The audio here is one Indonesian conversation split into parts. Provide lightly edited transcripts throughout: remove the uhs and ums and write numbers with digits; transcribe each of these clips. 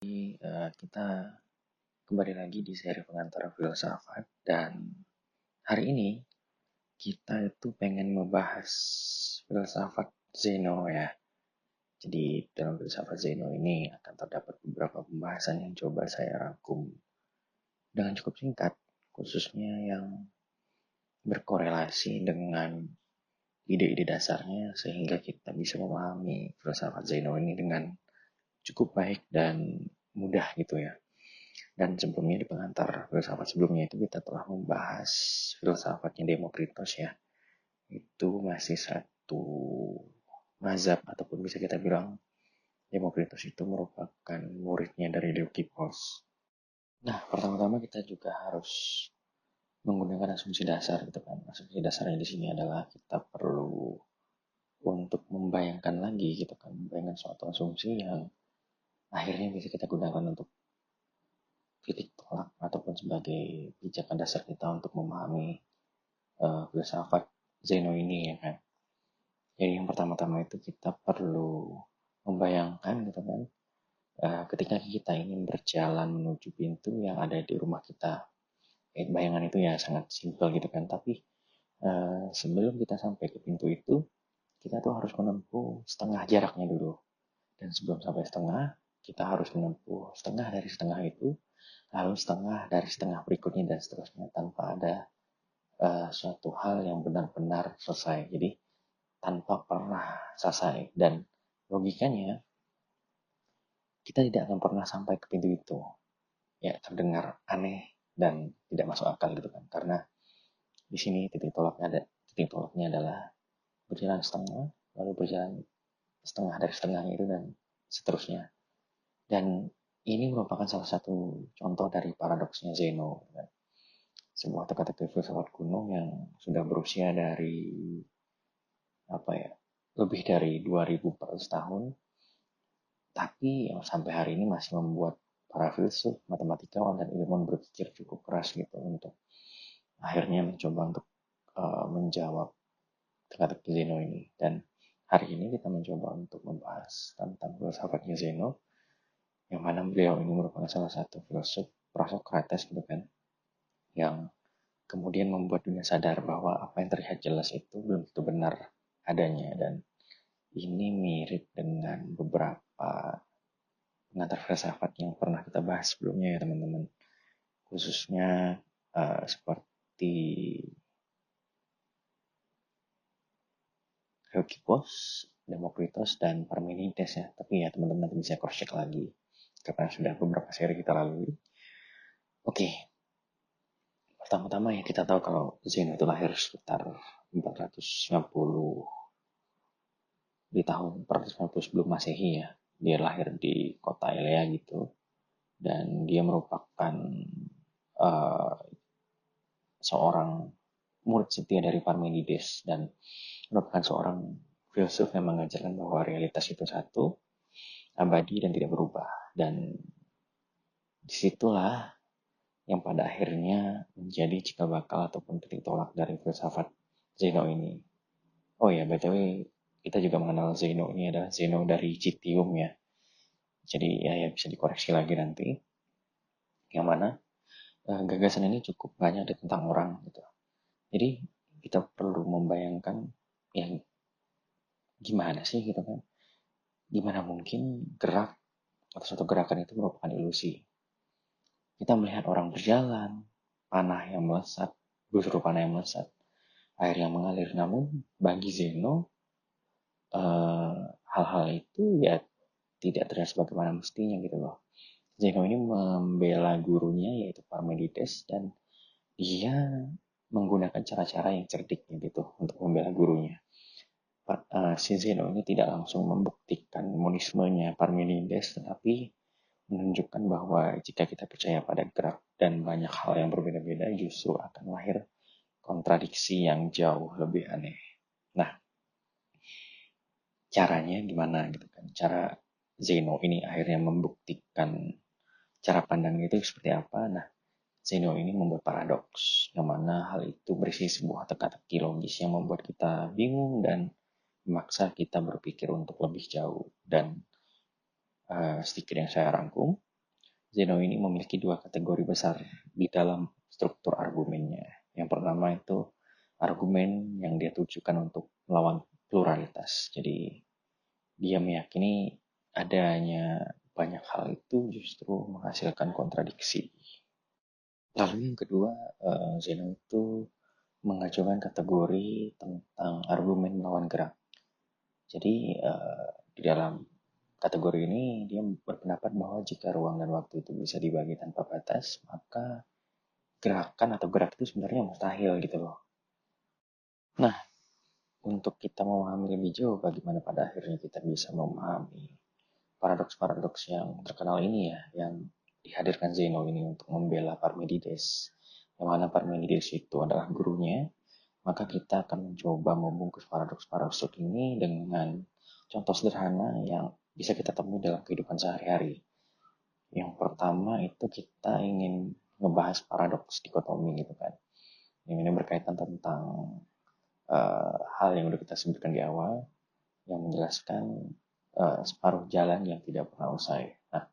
Kita kembali lagi di seri pengantar filsafat, dan hari ini kita itu pengen membahas filsafat Zeno ya. Jadi dalam filsafat Zeno ini akan terdapat beberapa pembahasan yang coba saya rangkum dengan cukup singkat, khususnya yang berkorelasi dengan ide-ide dasarnya sehingga kita bisa memahami filsafat Zeno ini dengan cukup baik dan mudah gitu ya. Dan sebelumnya di pengantar filsafat sebelumnya itu kita telah membahas filsafatnya Demokritos ya. Itu masih satu mazhab ataupun bisa kita bilang Demokritos itu merupakan muridnya dari Leukipos. Nah, pertama-tama kita juga harus menggunakan asumsi dasar gitu kan. Asumsi dasarnya di sini adalah kita perlu untuk membayangkan lagi gitu kan, membayangkan suatu asumsi yang akhirnya bisa kita gunakan untuk titik tolak ataupun sebagai pijakan dasar kita untuk memahami filsafat Zeno ini ya kan. Jadi yang pertama-tama itu kita perlu membayangkan gitu kan, ketika kita ingin berjalan menuju pintu yang ada di rumah kita. Bayangan itu ya sangat simpel gitu kan, tapi sebelum kita sampai ke pintu itu, kita tuh harus menempuh setengah jaraknya dulu. Dan sebelum sampai setengah, kita harus menempuh setengah dari setengah itu, lalu setengah dari setengah berikutnya dan seterusnya tanpa ada suatu hal yang benar-benar selesai. Jadi tanpa pernah selesai, dan logikanya kita tidak akan pernah sampai ke pintu itu. Ya terdengar aneh dan tidak masuk akal gitu kan, karena di sini titik tolaknya adalah berjalan setengah, lalu berjalan setengah dari setengahnya itu dan seterusnya. Dan ini merupakan salah satu contoh dari paradoksnya Zeno, kan? Sebuah teka-teki filsafat kuno yang sudah berusia dari lebih dari 2000 tahun, tapi yang sampai hari ini masih membuat para filsuf, matematikawan, dan ilmuwan berpikir cukup keras gitu untuk akhirnya mencoba untuk menjawab teka-teki Zeno ini. Dan hari ini kita mencoba untuk membahas tentang filsafatnya Zeno, yang mana beliau ini merupakan salah satu filsuf prasokrates gitu kan, yang kemudian membuat dunia sadar bahwa apa yang terlihat jelas itu belum tentu benar adanya. Dan ini mirip dengan beberapa pengantar filsafat yang pernah kita bahas sebelumnya ya teman-teman, khususnya seperti Leukipos, Demokritos, dan Parmenides ya. Tapi ya teman-teman nanti bisa cross check lagi karena sudah beberapa seri kita lalui. Oke, pertama-tama ya kita tahu kalau Zeno itu lahir sekitar 450 di tahun 450 sebelum Masehi ya. Dia lahir di kota Elea gitu, dan dia merupakan uh, seorang murid setia dari Parmenides dan merupakan seorang filsuf yang mengajarkan bahwa realitas itu satu, abadi dan tidak berubah. Dan disitulah yang pada akhirnya menjadi cikal bakal ataupun titik tolak dari filsafat Zeno ini. Oh ya, btw kita juga mengenal Zeno ini adalah Zeno dari Citium ya. Jadi ya bisa dikoreksi lagi nanti. Yang mana gagasan ini cukup banyak ditentang orang gitu. Jadi kita perlu membayangkan yang gimana sih gitu kan. Gimana mungkin gerak atau suatu gerakan itu merupakan ilusi. Kita melihat orang berjalan, panah yang melesat, busur panah yang melesat, air yang mengalir. Namun bagi Zeno, hal-hal itu ya tidak terlihat sebagaimana mestinya gitu loh. Zeno ini membela gurunya yaitu Parmenides, dan dia menggunakan cara-cara yang cerdik gitu untuk membela gurunya. Si Zeno ini tidak langsung membuktikan monismenya Parmenides, tetapi menunjukkan bahwa jika kita percaya pada gerak dan banyak hal yang berbeda-beda, justru akan lahir kontradiksi yang jauh lebih aneh. Nah, caranya gimana gitu kan? Cara Zeno ini akhirnya membuktikan cara pandang itu seperti apa? Nah, Zeno ini membuat paradoks, yang mana hal itu berisi sebuah teka-teki logis yang membuat kita bingung dan memaksa kita berpikir untuk lebih jauh. Dan sedikit yang saya rangkum, Zeno ini memiliki dua kategori besar di dalam struktur argumennya. Yang pertama itu argumen yang dia tujukan untuk melawan pluralitas. Jadi dia meyakini adanya banyak hal itu justru menghasilkan kontradiksi. Lalu yang kedua, Zeno itu mengajukan kategori tentang argumen melawan gerak. Jadi di dalam kategori ini dia berpendapat bahwa jika ruang dan waktu itu bisa dibagi tanpa batas, maka gerakan atau gerak itu sebenarnya mustahil gitu loh. Nah, untuk kita memahami lebih jauh bagaimana pada akhirnya kita bisa memahami paradoks-paradoks yang terkenal ini ya, yang dihadirkan Zeno ini untuk membela Parmenides, yang mana Parmenides itu adalah gurunya, maka kita akan mencoba membungkus paradoks-paradoks ini dengan contoh sederhana yang bisa kita temui dalam kehidupan sehari-hari. Yang pertama itu kita ingin ngebahas paradoks dikotomi gitu kan. Yang ini berkaitan tentang hal yang udah kita sebutkan di awal, yang menjelaskan separuh jalan yang tidak pernah usai. Nah,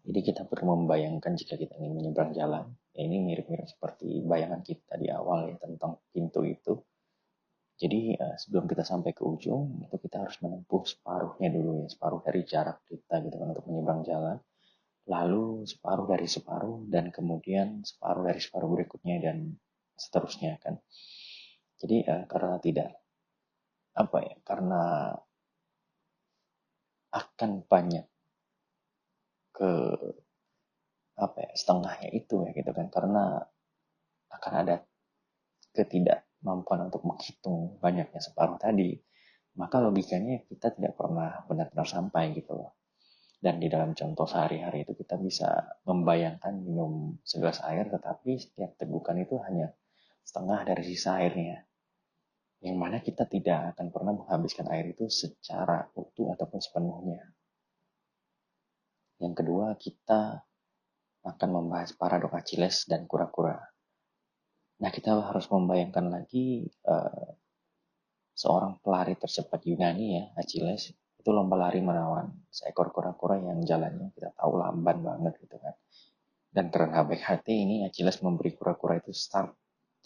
jadi kita perlu membayangkan jika kita ingin menyeberang jalan, ya ini mirip-mirip seperti bayangan kita di awal ya tentang pintu itu. Jadi sebelum kita sampai ke ujung, itu kita harus menempuh separuhnya dulu ya, separuh dari jarak kita gitu kan untuk menyeberang jalan. Lalu separuh dari separuh, dan kemudian separuh dari separuh berikutnya, dan seterusnya kan. Jadi karena tidak, karena akan banyak ke setengahnya itu ya gitu kan, karena akan ada ketidakmampuan untuk menghitung banyaknya separuh tadi, maka logikanya kita tidak pernah benar-benar sampai gitu loh. Dan di dalam contoh sehari-hari itu kita bisa membayangkan minum segelas air, tetapi setiap tegukan itu hanya setengah dari sisa airnya. Yang mana kita tidak akan pernah menghabiskan air itu secara utuh ataupun sepenuhnya. Yang kedua, kita akan membahas paradok Achilles dan kura-kura. Nah, kita harus membayangkan lagi seorang pelari tercepat Yunani ya, Achilles, itu lomba lari melawan seekor kura-kura yang jalannya kita tahu lamban banget gitu kan. Dan karena baik hati ini Achilles memberi kura-kura itu start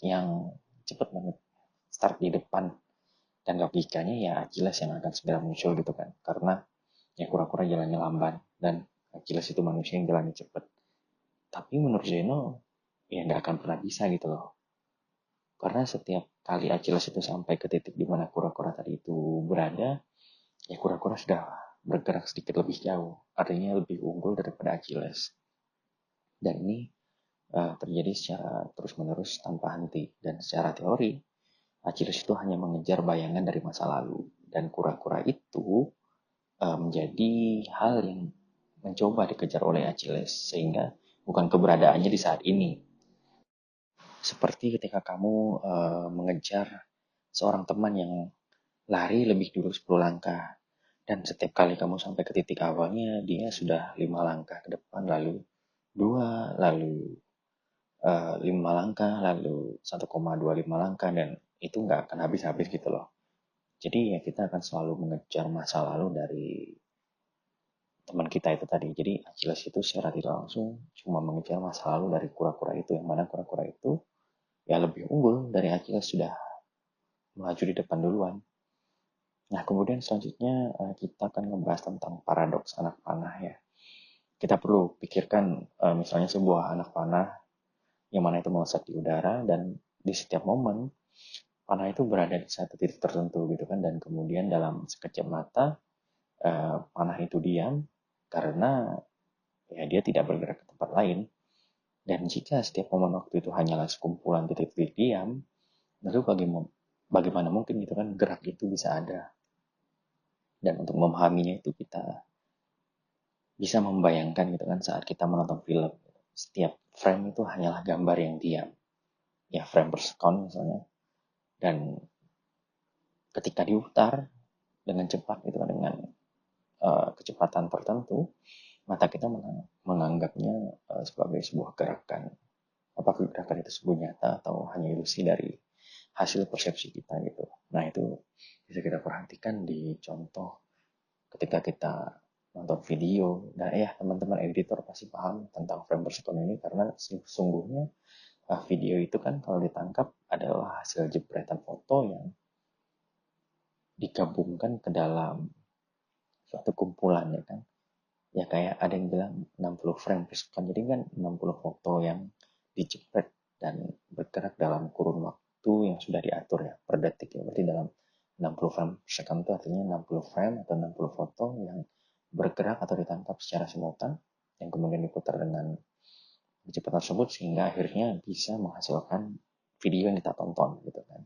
yang cepat banget, start di depan. Dan logikanya ya Achilles yang akan segera muncul gitu kan, karena ya kura-kura jalannya lamban dan Achilles itu manusia yang jalannya cepat. Tapi menurut Zeno ya nggak akan pernah bisa gitu loh, karena setiap kali Achilles itu sampai ke titik di mana kura-kura tadi itu berada, ya kura-kura sudah bergerak sedikit lebih jauh, artinya lebih unggul daripada Achilles. Dan ini terjadi secara terus-menerus tanpa henti, dan secara teori Achilles itu hanya mengejar bayangan dari masa lalu, dan kura-kura itu menjadi hal yang mencoba dikejar oleh Achilles, sehingga bukan keberadaannya di saat ini. Seperti ketika kamu mengejar seorang teman yang lari lebih dulu 10 langkah, dan setiap kali kamu sampai ke titik awalnya dia sudah 5 langkah ke depan, lalu 2, lalu 5 langkah, lalu 1,25 langkah, dan itu nggak akan habis-habis gitu loh. Jadi ya kita akan selalu mengejar masa lalu dari teman kita itu tadi. Jadi Achilles itu secara tidak langsung cuma mengejar masa lalu dari kura-kura itu, yang mana kura-kura itu ya lebih unggul dari Achilles, sudah melaju di depan duluan. Nah, kemudian selanjutnya kita akan membahas tentang paradoks anak panah ya. Kita perlu pikirkan misalnya sebuah anak panah yang mana itu melesat di udara, dan di setiap momen panah itu berada di satu titik tertentu gitu kan, dan kemudian dalam sekejap mata panah itu diam karena ya dia tidak bergerak ke tempat lain. Dan jika setiap momen waktu itu hanyalah sekumpulan titik-titik diam, lalu bagaimana mungkin gitu kan gerak itu bisa ada. Dan untuk memahaminya itu kita bisa membayangkan gitu kan saat kita menonton film. Setiap frame itu hanyalah gambar yang diam. Ya frame per second misalnya. Dan ketika diputar dengan cepat gitu kan, dengan kecepatan tertentu, mata kita menganggapnya sebagai sebuah gerakan. Apakah gerakan itu sebuah nyata atau hanya ilusi dari hasil persepsi kita gitu. Nah itu bisa kita perhatikan di contoh ketika kita nonton video. Nah ya, teman-teman editor pasti paham tentang frame per second ini, karena sesungguhnya video itu kan kalau ditangkap adalah hasil jepretan foto yang digabungkan ke dalam suatu kumpulan, ya kan. Ya kayak ada yang bilang 60 frame per second, jadi kan 60 foto yang dijepret dan bergerak dalam kurun waktu yang sudah diatur ya per detik ya. Berarti dalam 60 frame per second itu artinya 60 frame atau 60 foto yang bergerak atau ditangkap secara simultan yang kemudian diputar dengan kecepatan tersebut sehingga akhirnya bisa menghasilkan video yang kita tonton gitu kan.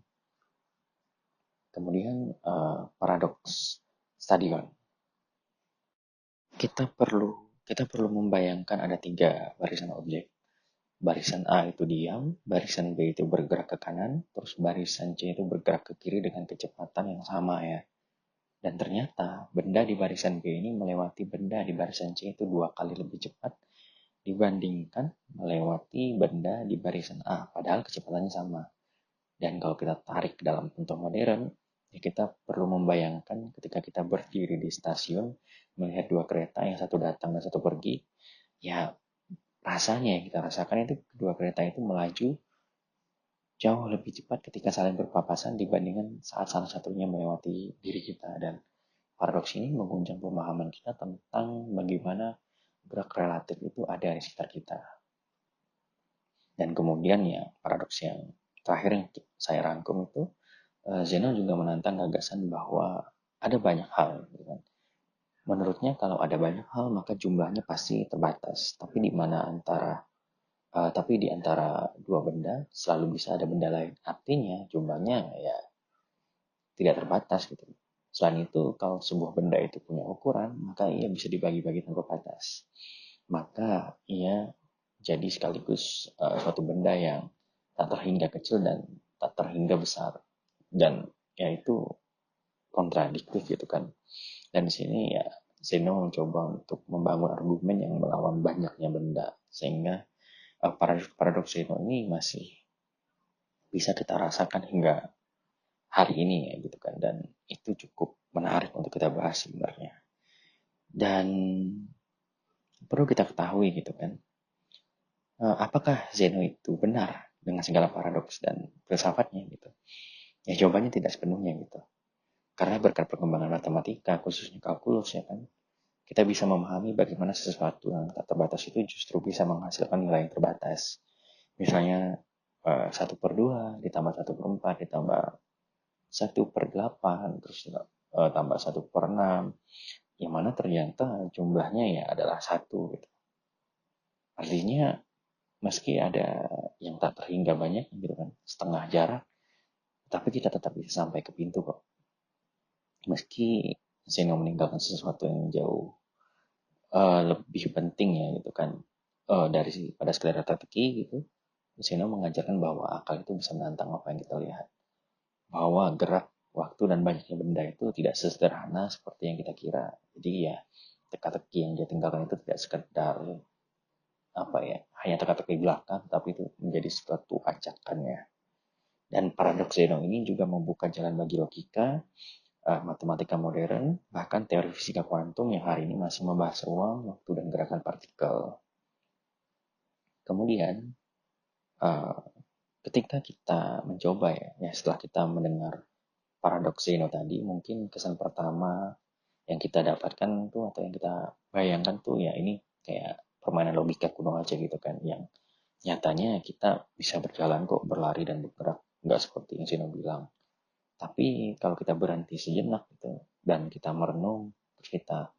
Kemudian paradoks stadion. Kita perlu membayangkan ada 3 barisan objek. Barisan A itu diam, barisan B itu bergerak ke kanan, terus barisan C itu bergerak ke kiri dengan kecepatan yang sama ya. Dan ternyata benda di barisan B ini melewati benda di barisan C itu 2 kali lebih cepat dibandingkan melewati benda di barisan A, padahal kecepatannya sama. Dan kalau kita tarik ke dalam contoh modern, ya kita perlu membayangkan ketika kita berdiri di stasiun, melihat 2 kereta, yang satu datang dan satu pergi, ya rasanya yang kita rasakan itu kedua kereta itu melaju jauh lebih cepat ketika saling berpapasan dibandingkan saat salah satunya melewati diri kita. Dan paradoks ini mengguncang pemahaman kita tentang bagaimana gerak relatif itu ada di sekitar kita. Dan kemudian ya paradoks yang terakhir yang saya rangkum itu, Zeno juga menantang gagasan bahwa ada banyak hal. Gitu kan. Menurutnya kalau ada banyak hal maka jumlahnya pasti terbatas. Tapi di antara dua benda selalu bisa ada benda lain. Artinya jumlahnya ya tidak terbatas gitu. Selain itu, kalau sebuah benda itu punya ukuran, maka ia bisa dibagi-bagi tanpa batas. Maka ia jadi sekaligus suatu benda yang tak terhingga kecil dan tak terhingga besar. Dan yaitu kontradiktif gitu kan. Dan di sini ya Zeno mencoba untuk membangun argumen yang melawan banyaknya benda, sehingga paradoks Zeno ini masih bisa kita rasakan hingga hari ini ya gitu kan, dan itu cukup menarik untuk kita bahas sebenarnya. Dan perlu kita ketahui gitu kan, apakah Zeno itu benar dengan segala paradoks dan filsafatnya gitu. Ya jawabannya tidak sepenuhnya gitu. Karena berkat perkembangan matematika, khususnya kalkulus ya kan, kita bisa memahami bagaimana sesuatu yang tak terbatas itu justru bisa menghasilkan nilai yang terbatas. Misalnya 1/2 ditambah 1/4 ditambah 1/8 terus tambah 1/6, yang mana ternyata jumlahnya ya adalah 1 gitu. Artinya meski ada yang tak terhingga banyak gitu kan, setengah jarak, tapi kita tetap bisa sampai ke pintu kok. Meski Zeno meninggalkan sesuatu yang jauh lebih penting ya gitu kan, dari pada sekedar teka-teki gitu. Zeno mengajarkan bahwa akal itu bisa menantang apa yang kita lihat, bahwa gerak, waktu, dan banyaknya benda itu tidak sesederhana seperti yang kita kira. Jadi ya teka-teki yang dia tinggalkan itu tidak sekedar hanya teka-teki belakang, tapi itu menjadi suatu acakannya. Dan paradoks Zeno ini juga membuka jalan bagi logika, matematika modern, bahkan teori fisika kuantum yang hari ini masih membahas ruang, waktu, dan gerakan partikel. Kemudian, ketika kita mencoba ya setelah kita mendengar paradoks Zeno tadi, mungkin kesan pertama yang kita dapatkan tuh atau yang kita bayangkan tuh ya ini kayak permainan logika kuno aja gitu kan, yang nyatanya kita bisa berjalan kok, berlari dan bergerak, nggak seperti yang Zeno bilang. Tapi kalau kita berhenti sejenak gitu dan kita merenung, terus kita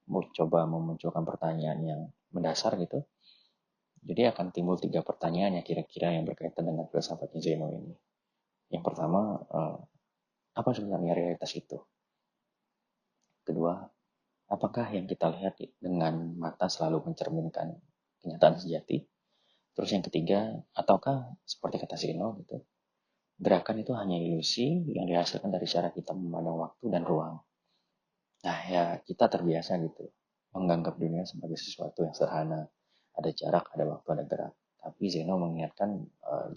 mau coba memunculkan pertanyaan yang mendasar gitu, jadi akan timbul 3 pertanyaan yang kira-kira yang berkaitan dengan filsafatnya Zeno ini. Yang pertama, apa sebenarnya realitas itu? Kedua, apakah yang kita lihat dengan mata selalu mencerminkan kenyataan sejati? Terus yang ketiga, ataukah seperti kata Zeno gitu, gerakan itu hanya ilusi yang dihasilkan dari cara kita memandang waktu dan ruang. Nah ya kita terbiasa gitu menganggap dunia sebagai sesuatu yang sederhana. Ada jarak, ada waktu, ada gerak. Tapi Zeno mengingatkan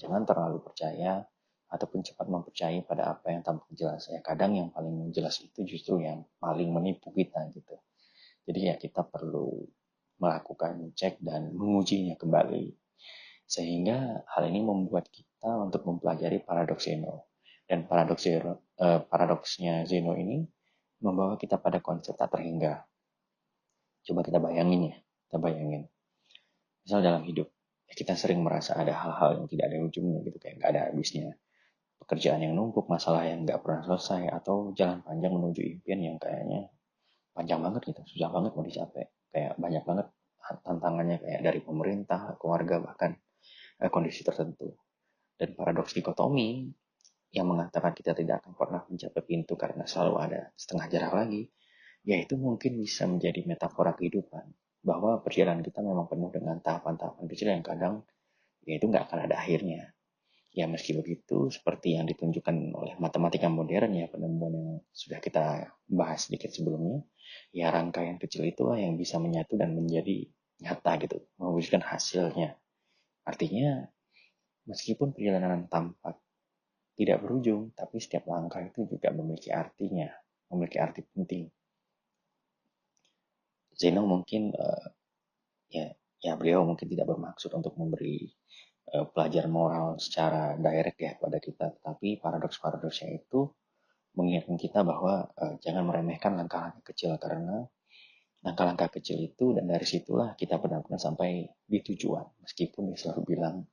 jangan terlalu percaya ataupun cepat mempercayai pada apa yang tampak jelas. Ya kadang yang paling jelas itu justru yang paling menipu kita gitu. Jadi ya kita perlu melakukan cek dan mengujinya kembali. Sehingga hal ini membuat kita untuk mempelajari paradoks Zeno. Dan paradoksnya Zeno ini membawa kita pada konsep tak terhingga. Coba kita bayangin ya, kita bayangin. Misal dalam hidup, ya kita sering merasa ada hal-hal yang tidak ada ujungnya gitu, kayak nggak ada habisnya. Pekerjaan yang numpuk, masalah yang nggak pernah selesai, atau jalan panjang menuju impian yang kayaknya panjang banget gitu, susah banget mau dicapai. Kayak banyak banget tantangannya kayak dari pemerintah, keluarga, bahkan kondisi tertentu. Dan paradoks dikotomi yang mengatakan kita tidak akan pernah mencapai pintu karena selalu ada setengah jarak lagi, ya itu mungkin bisa menjadi metafora kehidupan. Bahwa perjalanan kita memang penuh dengan tahapan-tahapan kecil yang kadang ya itu nggak akan ada akhirnya. Ya meski begitu, seperti yang ditunjukkan oleh matematika modern ya, penemuan yang sudah kita bahas sedikit sebelumnya, ya rangkaian kecil itulah yang bisa menyatu dan menjadi nyata gitu, mewujudkan hasilnya. Artinya, meskipun perjalanan tampak tidak berujung, tapi setiap langkah itu juga memiliki artinya, memiliki arti penting. Zeno mungkin ya ya beliau mungkin tidak bermaksud untuk memberi pelajaran moral secara direct ya pada kita, tapi paradoks-paradoksnya itu mengingatkan kita bahwa jangan meremehkan langkah-langkah kecil, karena langkah-langkah kecil itu dan dari situlah kita benar-benar sampai di tujuan. Meskipun dia selalu bilang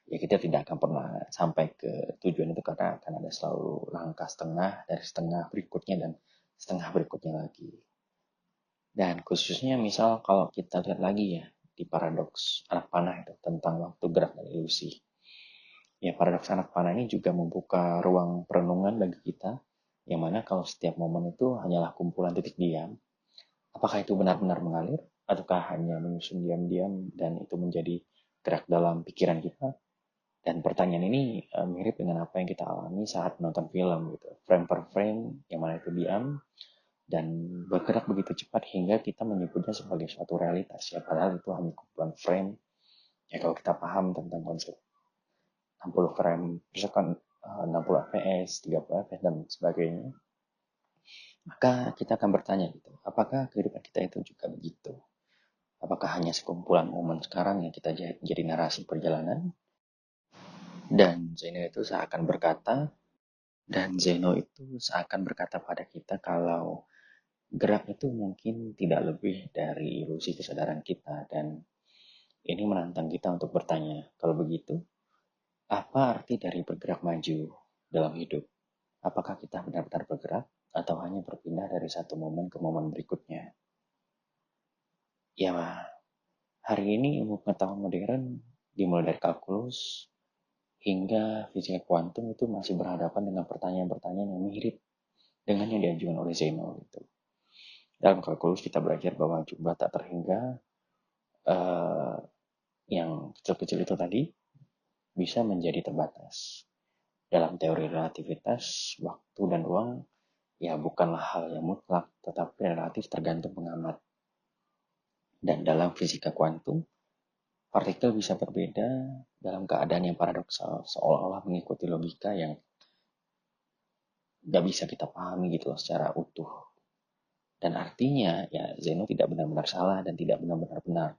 ya kita tidak akan pernah sampai ke tujuan itu karena akan ada selalu langkah setengah dari setengah berikutnya dan setengah berikutnya lagi. Dan khususnya misal kalau kita lihat lagi ya di paradoks anak panah itu tentang waktu, gerak, dan ilusi. Ya paradoks anak panah ini juga membuka ruang perenungan bagi kita, yang mana kalau setiap momen itu hanyalah kumpulan titik diam, apakah itu benar-benar mengalir ataukah hanya menyusun diam-diam dan itu menjadi gerak dalam pikiran kita. Dan pertanyaan ini mirip dengan apa yang kita alami saat menonton film gitu. Frame per frame yang mana itu diam dan bergerak begitu cepat hingga kita menyebutnya sebagai suatu realitas. Ya padahal itu hanya kumpulan frame. Ya kalau kita paham tentang konsep 60 frame per second, 60 fps, 30 fps dan sebagainya, maka kita akan bertanya gitu, apakah kehidupan kita itu juga begitu? Apakah hanya sekumpulan momen sekarang yang kita jadi narasi perjalanan? Dan Zeno itu seakan berkata, pada kita kalau gerak itu mungkin tidak lebih dari ilusi kesadaran kita, dan ini menantang kita untuk bertanya, kalau begitu, apa arti dari bergerak maju dalam hidup? Apakah kita benar-benar bergerak atau hanya berpindah dari satu momen ke momen berikutnya? Ya, hari ini ilmu pengetahuan modern dimulai dari kalkulus hingga fisika kuantum itu masih berhadapan dengan pertanyaan-pertanyaan yang mirip dengan yang diajukan oleh Zeno gitu. Dalam kalkulus kita belajar bahwa jumlah tak terhingga yang kecil-kecil itu tadi bisa menjadi terbatas. Dalam teori relativitas, waktu dan ruang ya bukanlah hal yang mutlak, tetapi relatif tergantung pengamat. Dan dalam fisika kuantum, partikel bisa berbeda dalam keadaan yang paradoksal, seolah-olah mengikuti logika yang nggak bisa kita pahami gitu loh secara utuh. Dan artinya ya Zeno tidak benar-benar salah dan tidak benar-benar benar.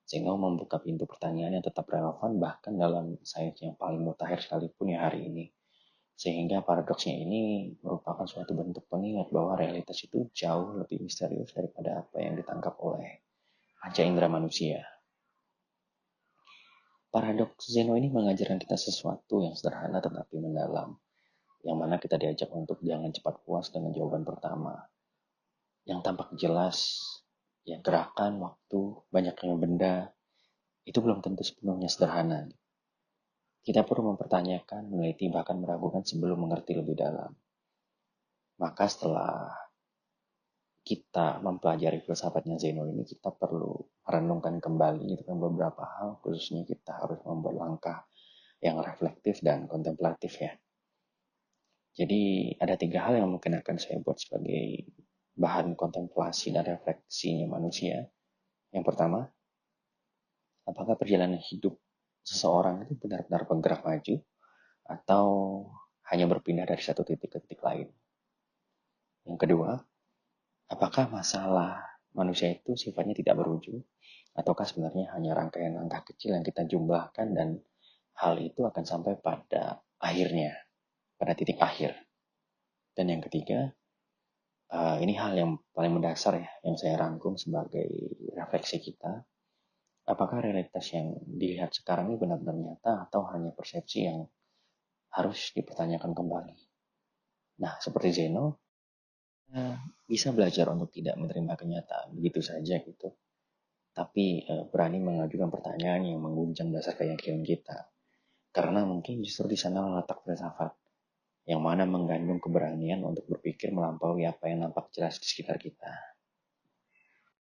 Zeno membuka pintu pertanyaan yang tetap relevan bahkan dalam sains yang paling mutakhir sekalipun ya hari ini. Sehingga paradoksnya ini merupakan suatu bentuk pengingat bahwa realitas itu jauh lebih misterius daripada apa yang ditangkap oleh panca indera manusia. Paradoks Zeno ini mengajarkan kita sesuatu yang sederhana tetapi mendalam, yang mana kita diajak untuk jangan cepat puas dengan jawaban pertama. Yang tampak jelas, ya gerakan, waktu, banyaknya benda, itu belum tentu sepenuhnya sederhana. Kita perlu mempertanyakan, meneliti, bahkan meragukan sebelum mengerti lebih dalam. Maka setelah kita mempelajari filsafatnya Zeno ini, kita perlu merenungkan kembali dengan beberapa hal, khususnya kita harus membuat langkah yang reflektif dan kontemplatif ya. Jadi ada 3 hal yang mungkin akan saya buat sebagai bahan kontemplasi dan refleksinya manusia. Yang pertama, apakah perjalanan hidup seseorang itu benar-benar bergerak maju atau hanya berpindah dari satu titik ke titik lain? Yang kedua, apakah masalah manusia itu sifatnya tidak berujung, ataukah sebenarnya hanya rangkaian langkah kecil yang kita jumlahkan dan hal itu akan sampai pada akhirnya, pada titik akhir. Dan yang ketiga, ini hal yang paling mendasar ya, yang saya rangkum sebagai refleksi kita. Apakah realitas yang dilihat sekarang ini benar-benar nyata atau hanya persepsi yang harus dipertanyakan kembali? Nah, seperti Zeno, bisa belajar untuk tidak menerima kenyataan begitu saja gitu. Tapi berani mengajukan pertanyaan yang mengguncang dasar keyakinan kita. Karena mungkin justru di sana letak filsafat yang mana mengandung keberanian untuk berpikir melampaui apa yang nampak jelas di sekitar kita.